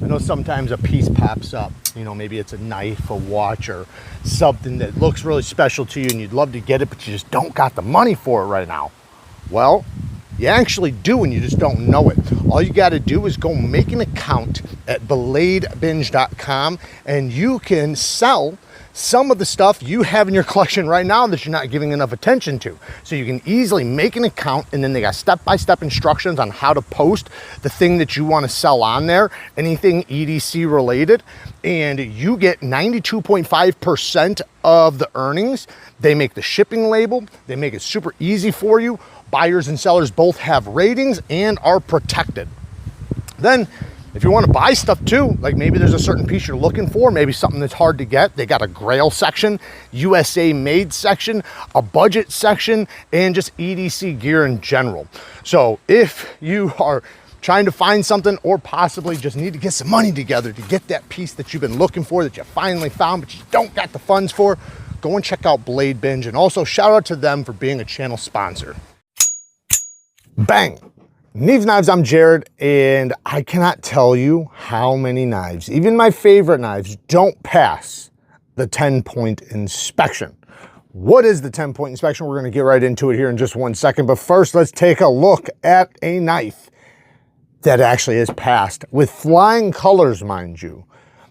I know sometimes a piece pops up, you know, maybe it's a knife, a watch, or something that looks really special to you and you'd love to get it, but you just don't got the money for it right now. Well, you actually do, and you just don't know it. All you got to do is go make an account at bladebinge.com, and you can sell some of the stuff you have in your collection right now that you're not giving enough attention to. So you can easily make an account, and then they got step-by-step instructions on how to post the thing that you want to sell on there, anything EDC related, and you get 92.5% of the earnings. They make the shipping label, they make it super easy for you. Buyers and sellers both have ratings and are protected. Then, if you want to buy stuff too, like maybe there's a certain piece you're looking for, maybe something that's hard to get, they got a Grail section, USA made section, a budget section, and just EDC gear in general. So if you are trying to find something, or possibly just need to get some money together to get that piece that you've been looking for, that you finally found, but you don't got the funds for, go and check out Blade Binge, and also shout out to them for being a channel sponsor. Bang! Neeves Knives, I'm Jared, and I cannot tell you how many knives, even my favorite knives, don't pass the 10-point inspection. What is the 10-point inspection? We're going to get right into it here in just 1 second, but first let's take a look at a knife that actually is passed with flying colors, mind you.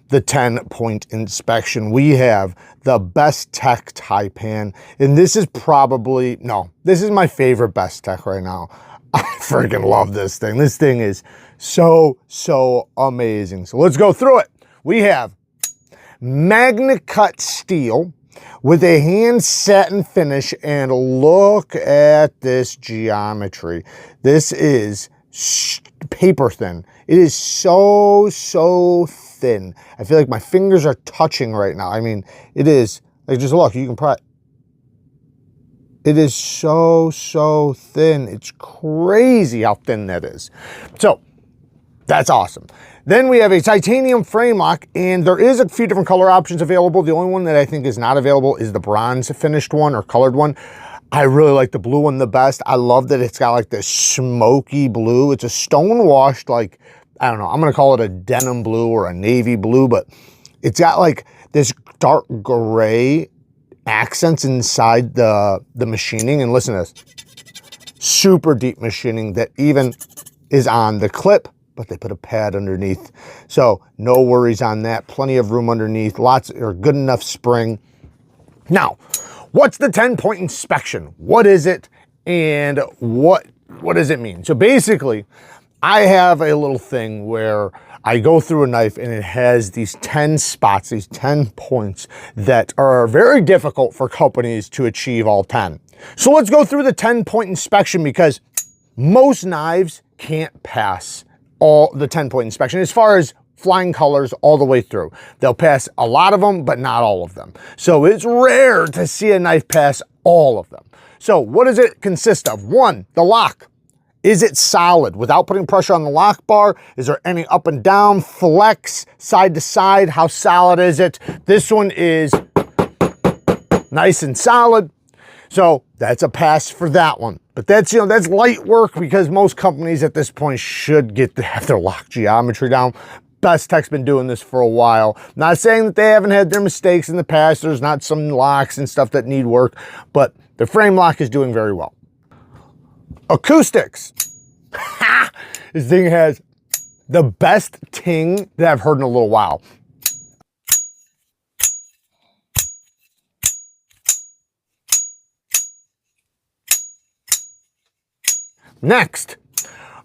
The 10-point inspection. We have the Bestech Taipan, and this is probably, no, this is my favorite Bestech right now. I freaking love this thing. This thing is so amazing. So let's go through it. We have Magna Cut steel with a hand satin finish, and look at this geometry. This is paper thin. It is so thin. I feel like my fingers are touching right now. I mean, it is, like, just look, you can probably, it is so thin. It's crazy how thin that is. So that's awesome. Then we have a titanium frame lock, and there is a few different color options available. The only one that I think is not available is the bronze finished one or colored one. I really like the blue one the best. I love that it's got like this smoky blue. It's a stone washed, like, I don't know, I'm gonna call it a denim blue or a navy blue, but it's got like this dark gray accents inside the machining. And listen to this, super deep machining that even is on the clip, but they put a pad underneath. So no worries on that. Plenty of room underneath, lots, or good enough spring. Now, what's the 10-point inspection? What is it, and what does it mean? So basically, I have a little thing where I go through a knife and it has these 10 spots, these 10 points that are very difficult for companies to achieve all 10. So let's go through the 10-point inspection, because most knives can't pass all the 10-point inspection as far as flying colors all the way through. They'll pass a lot of them, but not all of them. So it's rare to see a knife pass all of them. So what does it consist of? One, the lock. Is it solid without putting pressure on the lock bar? Is there any up and down, flex, side to side? How solid is it? This one is nice and solid. So that's a pass for that one. But that's, you know, that's light work, because most companies at this point should get to have their lock geometry down. Bestech's been doing this for a while. Not saying that they haven't had their mistakes in the past. There's not some locks and stuff that need work, but the frame lock is doing very well. Acoustics. This thing has the best ting that I've heard in a little while. Next,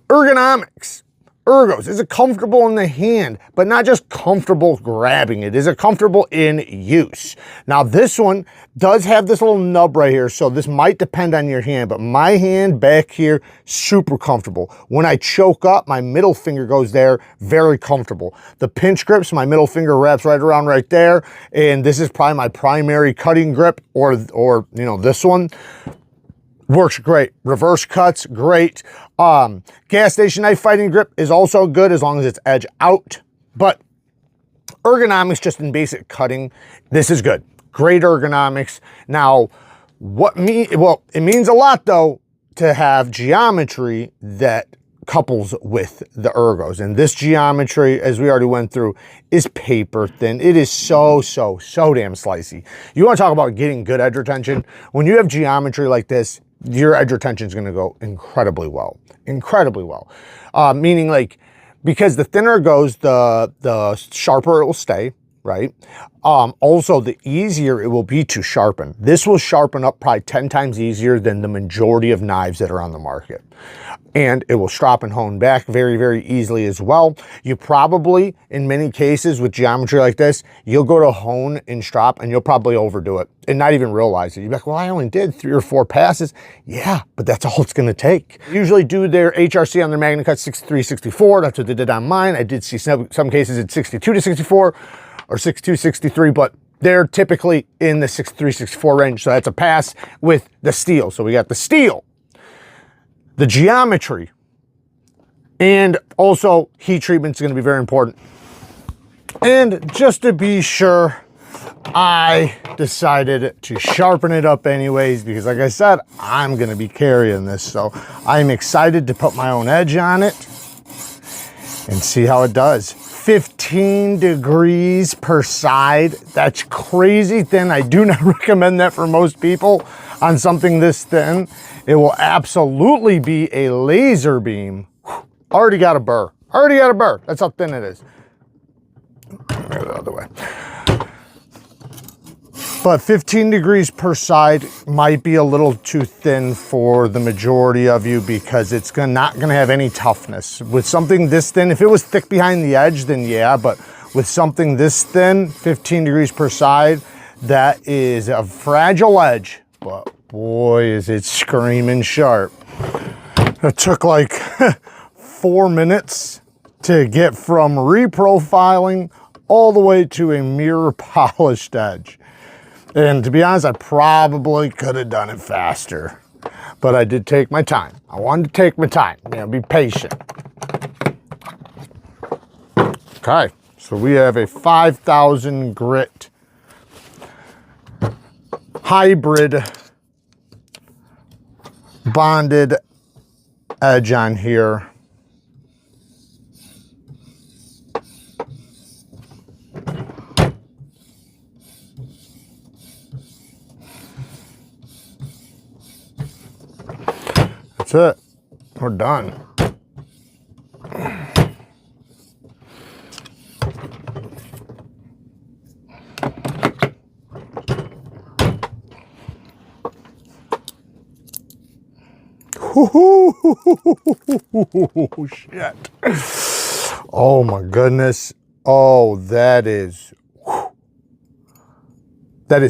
ergonomics. Ergos. Is it comfortable in the hand, but not just comfortable grabbing it? Is it comfortable in use? Now this one does have this little nub right here, so this might depend on your hand, but my hand back here, super comfortable. When I choke up, my middle finger goes there, very comfortable. The pinch grips, my middle finger wraps right around right there, and this is probably my primary cutting grip, or you know, this one. Works great. Reverse cuts, great. Gas station knife fighting grip is also good as long as it's edge out. But ergonomics, just in basic cutting, this is good. Great ergonomics. Now, well, it means a lot though to have geometry that couples with the ergos. And this geometry, as we already went through, is paper thin. It is so damn slicey. You want to talk about getting good edge retention? When you have geometry like this, your edge retention is going to go incredibly well. Incredibly well. Meaning, like, because the thinner it goes, the sharper it will stay, right? Also, the easier it will be to sharpen. This will sharpen up probably 10 times easier than the majority of knives that are on the market. And it will strop and hone back very easily as well. You probably, in many cases with geometry like this, you'll go to hone and strop and you'll probably overdo it and not even realize it. You're like, well, I only did 3 or 4 passes. Yeah, but that's all it's gonna take. Usually do their HRC on their Magna Cut 63, 64. That's what they did on mine. I did see some cases at 62 to 64 or 62, 63, but they're typically in the 63, 64 range. So that's a pass with the steel. So we got the steel, the geometry, and also heat treatment is going to be very important. And just to be sure, I decided to sharpen it up anyways, because like I said, I'm going to be carrying this. So I'm excited to put my own edge on it and see how it does. 15 degrees per side. That's crazy thin. I do not recommend that for most people on something this thin. It will absolutely be a laser beam. Already got a burr. Already got a burr. That's how thin it is. Go the other way. But 15 degrees per side might be a little too thin for the majority of you because it's not gonna have any toughness. With something this thin, if it was thick behind the edge, then yeah, but with something this thin, 15 degrees per side, that is a fragile edge, but boy, is it screaming sharp. It took like 4 minutes to get from reprofiling all the way to a mirror polished edge. And to be honest, I probably could have done it faster, but I did take my time. I wanted to take my time, you know, be patient. Okay, so we have a 5,000 grit hybrid bonded edge on here. That's it. We're done. Shit. Oh my goodness. Oh, that is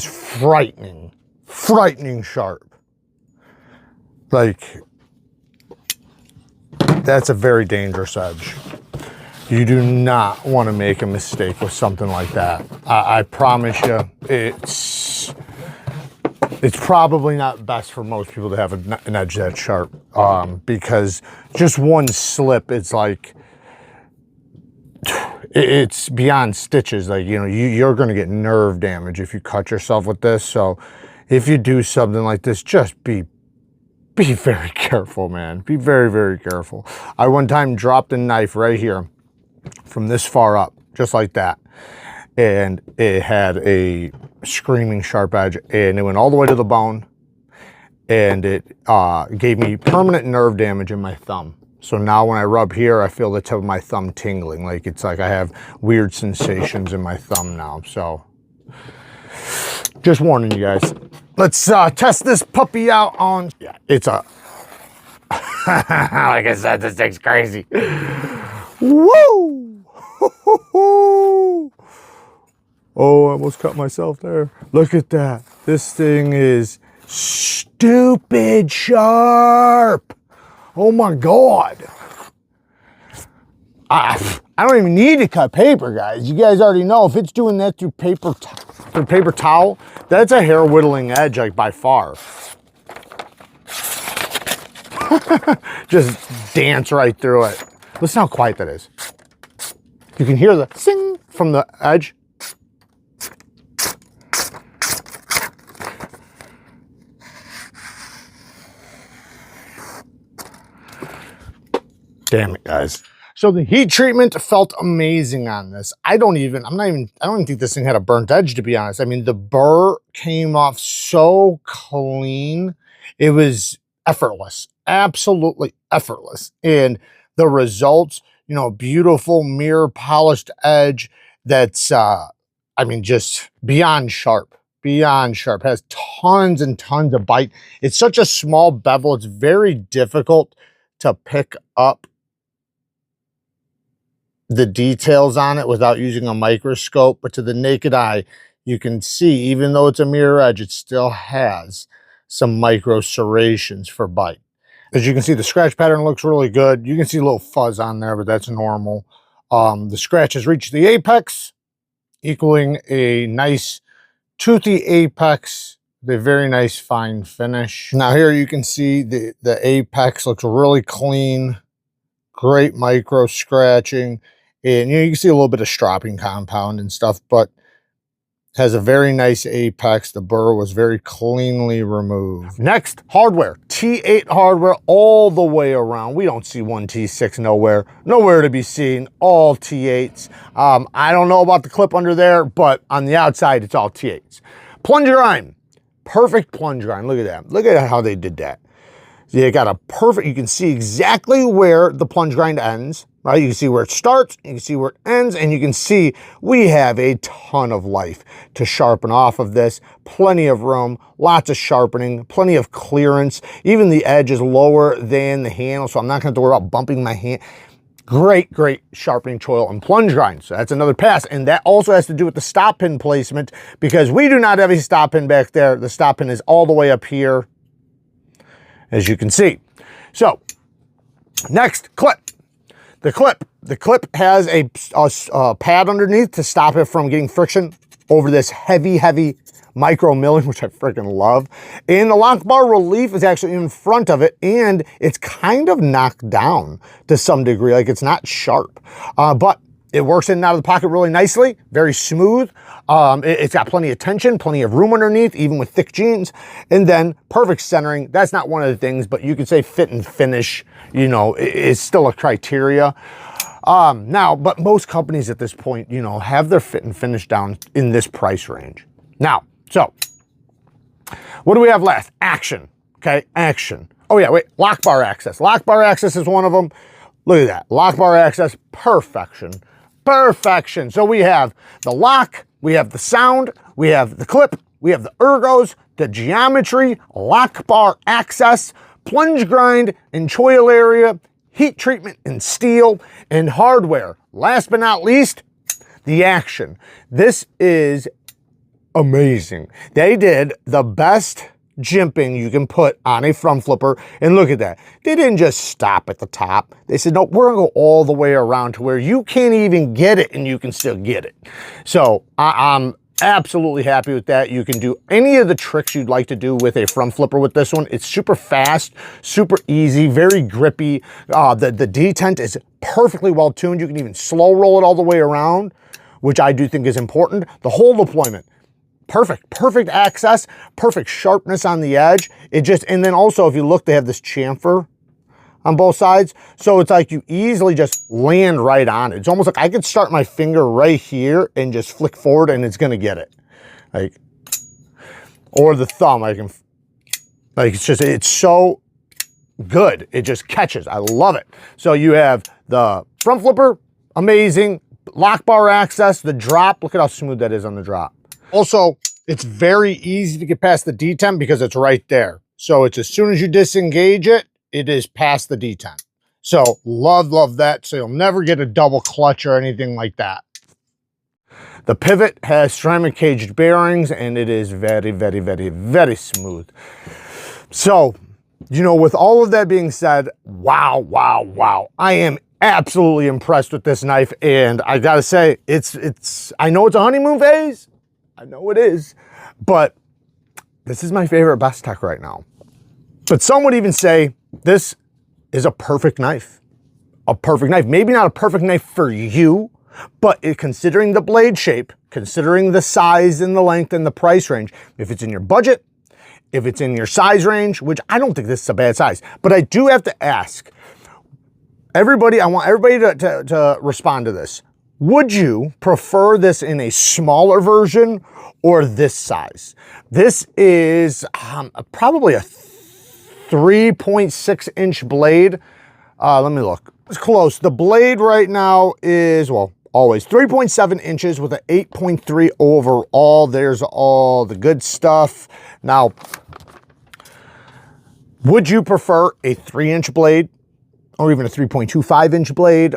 frightening. Frightening sharp. Like, that's a very dangerous edge. You do not want to make a mistake with something like that. I promise you, it's probably not best for most people to have an edge that sharp, because just one slip, it's like, it's beyond stitches. Like, you know, you're going to get nerve damage if you cut yourself with this. So if you do something like this, just be very careful, man. Be very careful. I one time dropped a knife right here from this far up, just like that. And it had a screaming sharp edge and it went all the way to the bone. And it gave me permanent nerve damage in my thumb. So now when I rub here, I feel the tip of my thumb tingling. Like, it's like I have weird sensations in my thumb now. So just warning you guys. Let's test this puppy out on, yeah, it's a, like I said, this thing's crazy. Woo! Oh, I almost cut myself there. Look at that. This thing is stupid sharp. Oh my God. I don't even need to cut paper, guys. You guys already know if it's doing that through paper towel, that's a hair whittling edge, like, by far. Just dance right through it. Listen how quiet that is. You can hear the sing from the edge. Damn it, guys. So the heat treatment felt amazing on this. I don't even think this thing had a burnt edge, to be honest. I mean, the burr came off so clean. It was effortless, absolutely effortless. And the results, you know, beautiful mirror polished edge that's, I mean, just beyond sharp, has tons and tons of bite. It's such a small bevel. It's very difficult to pick up the details on it without using a microscope, but to the naked eye, you can see, even though it's a mirror edge, it still has some micro serrations for bite. As you can see, the scratch pattern looks really good. You can see a little fuzz on there, but that's normal. The scratch has reached the apex, equaling a nice toothy apex, with a very nice fine finish. Now here you can see the apex looks really clean, great micro scratching. And you know, you can see a little bit of stropping compound and stuff, but has a very nice apex. The burr was very cleanly removed. Next, hardware. T8 hardware all the way around. We don't see one T6 nowhere. Nowhere to be seen. All T8s. I don't know about the clip under there, but on the outside, it's all T8s. Plunge grind. Perfect plunge grind. Look at that. Look at how they did that. You got a perfect, you can see exactly where the plunge grind ends, right? You can see where it starts, you can see where it ends, and you can see we have a ton of life to sharpen off of this. Plenty of room, lots of sharpening, plenty of clearance. Even the edge is lower than the handle, so I'm not going to have to worry about bumping my hand. Great, great sharpening choil and plunge grind. So that's another pass. And that also has to do with the stop pin placement, because we do not have a stop pin back there. The stop pin is all the way up here, as you can see. So next, clip. The clip has a pad underneath to stop it from getting friction over this heavy micro milling, which I freaking love. And the lock bar relief is actually in front of it, and it's kind of knocked down to some degree. Like, it's not sharp, but it works in and out of the pocket really nicely, very smooth. It's got plenty of tension, plenty of room underneath, even with thick jeans. And then perfect centering. That's not one of the things, but you could say fit and finish, you know, is still a criteria. Now, but most companies at this point, you know, have their fit and finish down in this price range. Now, so what do we have last? Action. Okay, action. Oh yeah, wait, lock bar access. Lock bar access is one of them. Look at that, lock bar access, perfection. Perfection. So we have the lock, we have the sound, we have the clip, we have the ergos, the geometry, lock bar access, plunge grind and choil area, heat treatment and steel, and hardware. Last but not least, the action. This is amazing. They did the best jimping you can put on a front flipper, and look at that. They didn't just stop at the top. They said, no, we're gonna go all the way around to where you can't even get it and you can still get it. So I'm absolutely happy with that. You can do any of the tricks you'd like to do with a front flipper with this one. It's super fast, super easy, very grippy. The detent is perfectly well tuned. You can even slow roll it all the way around, which I do think is important. The whole deployment, perfect access, perfect sharpness on the edge. And then also, if you look, they have this chamfer on both sides. So it's like you easily just land right on it. It's almost like I could start my finger right here and just flick forward and it's gonna get it. Like, or the thumb, I can, like, it's so good. It just catches, I love it. So you have the front flipper, amazing, lock bar access, the drop, look at how smooth that is on the drop. Also, it's very easy to get past the detent because it's right there. So it's as soon as you disengage it, it is past the detent. So love that. So you'll never get a double clutch or anything like that. The pivot has ceramic caged bearings and it is very smooth. So, you know, with all of that being said, wow. I am absolutely impressed with this knife. And I gotta say, I know it's a honeymoon phase. I know it is, but this is my favorite Bestech right now. But some would even say this is a perfect knife. A perfect knife. Maybe not a perfect knife for you, but considering the blade shape, considering the size and the length and the price range, if it's in your budget, if it's in your size range, which I don't think this is a bad size, but I do have to ask, everybody, I want everybody to respond to this. Would you prefer this in a smaller version or this size? This is probably a 3.6 inch blade. Let me look. It's close. The blade right now is, well, always 3.7 inches with an 8.3 overall. There's all the good stuff. Now, would you prefer a 3-inch blade or even a 3.25 inch blade,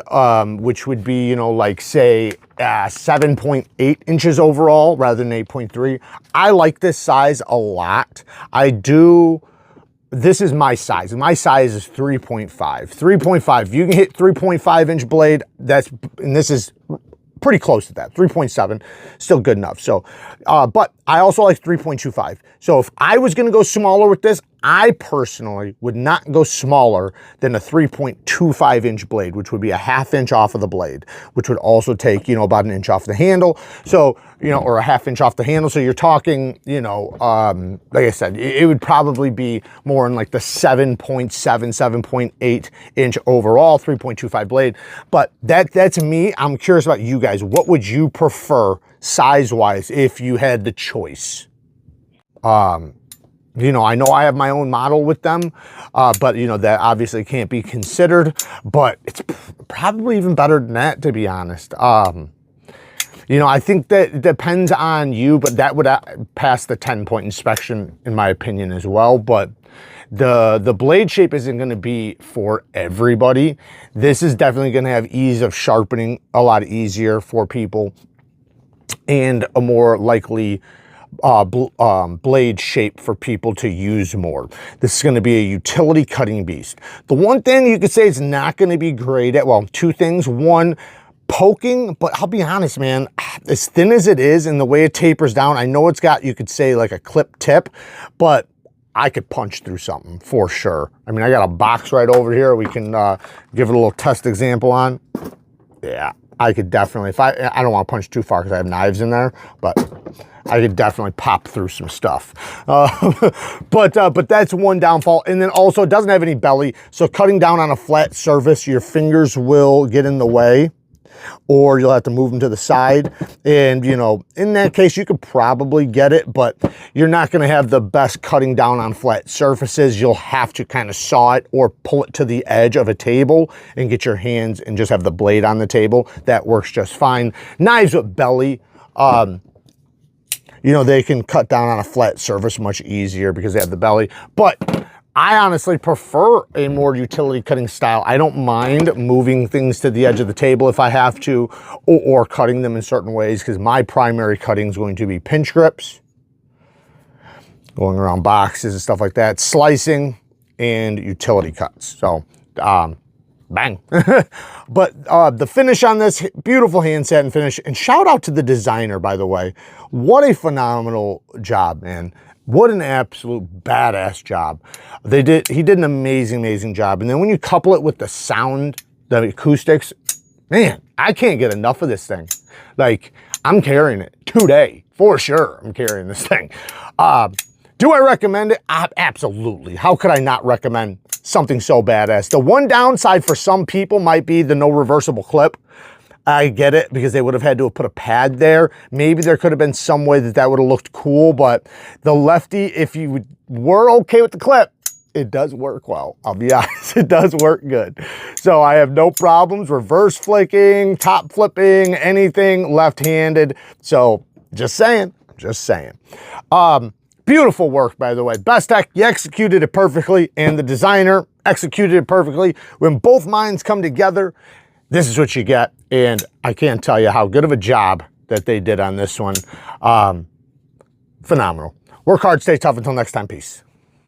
which would be, you know, like say 7.8 inches overall rather than 8.3? I like this size a lot. I do. This is my size. My size is 3.5. 3.5. You can hit 3.5 inch blade. And this is pretty close to that. 3.7, still good enough. So, but I also like 3.25. So if I was going to go smaller with this, I personally would not go smaller than a 3.25 inch blade, which would be a 1/2 inch off of the blade, which would also take, you know, about 1 inch off the handle. So, you know, or a 1/2 inch off the handle. So you're talking, you know, like I said, it would probably be more in like the 7.7, 7.8 inch overall, 3.25 blade. But that's me. I'm curious about you guys. What would you prefer size-wise if you had the choice? You know I have my own model with them, but you know, that obviously can't be considered, but it's probably even better than that, to be honest. You know, I think that it depends on you, but that would pass the 10-point inspection in my opinion as well. But the blade shape isn't going to be for everybody. This is definitely going to have ease of sharpening, a lot easier for people, and a more likely blade shape for people to use more. This is going to be a utility cutting beast. The one thing you could say it's not going to be great at, well, two things. One, poking, but I'll be honest, man, as thin as it is and the way it tapers down, I know it's got, you could say like a clip tip, but I could punch through something for sure. I mean, I got a box right over here we can give it a little test example on. Yeah, I could definitely, if I don't want to punch too far because I have knives in there, but I could definitely pop through some stuff. But that's one downfall. And then also it doesn't have any belly. So cutting down on a flat surface, your fingers will get in the way, or you'll have to move them to the side. And, you know, in that case, you could probably get it, but you're not going to have the best cutting down on flat surfaces. You'll have to kind of saw it or pull it to the edge of a table and get your hands and just have the blade on the table. That works just fine. Knives with belly, you know, they can cut down on a flat surface much easier because they have the belly. But I honestly prefer a more utility cutting style. I don't mind moving things to the edge of the table if I have to, or cutting them in certain ways, because my primary cutting is going to be pinch grips, going around boxes and stuff like that, slicing, and utility cuts. So, bang. But the finish on this, beautiful hand satin finish. And shout out to the designer, by the way. What a phenomenal job, man. What an absolute badass job. He did an amazing job. And then when you couple it with the sound, the acoustics, man, I can't get enough of this thing. Like, I'm carrying it today, for sure. I'm carrying this thing. Do I recommend it? Absolutely. How could I not recommend something so badass? The one downside for some people might be the no reversible clip. I get it, because they would have had to have put a pad there. Maybe there could have been some way that would have looked cool, but the lefty, if you were okay with the clip, it does work well. I'll be honest, it does work good. So I have no problems reverse flicking, top flipping, anything left-handed. So just saying. Beautiful work, by the way. Bestech, you executed it perfectly, and the designer executed it perfectly. When both minds come together, this is what you get. And I can't tell you how good of a job that they did on this one. Phenomenal. Work hard, stay tough. Until next time, peace.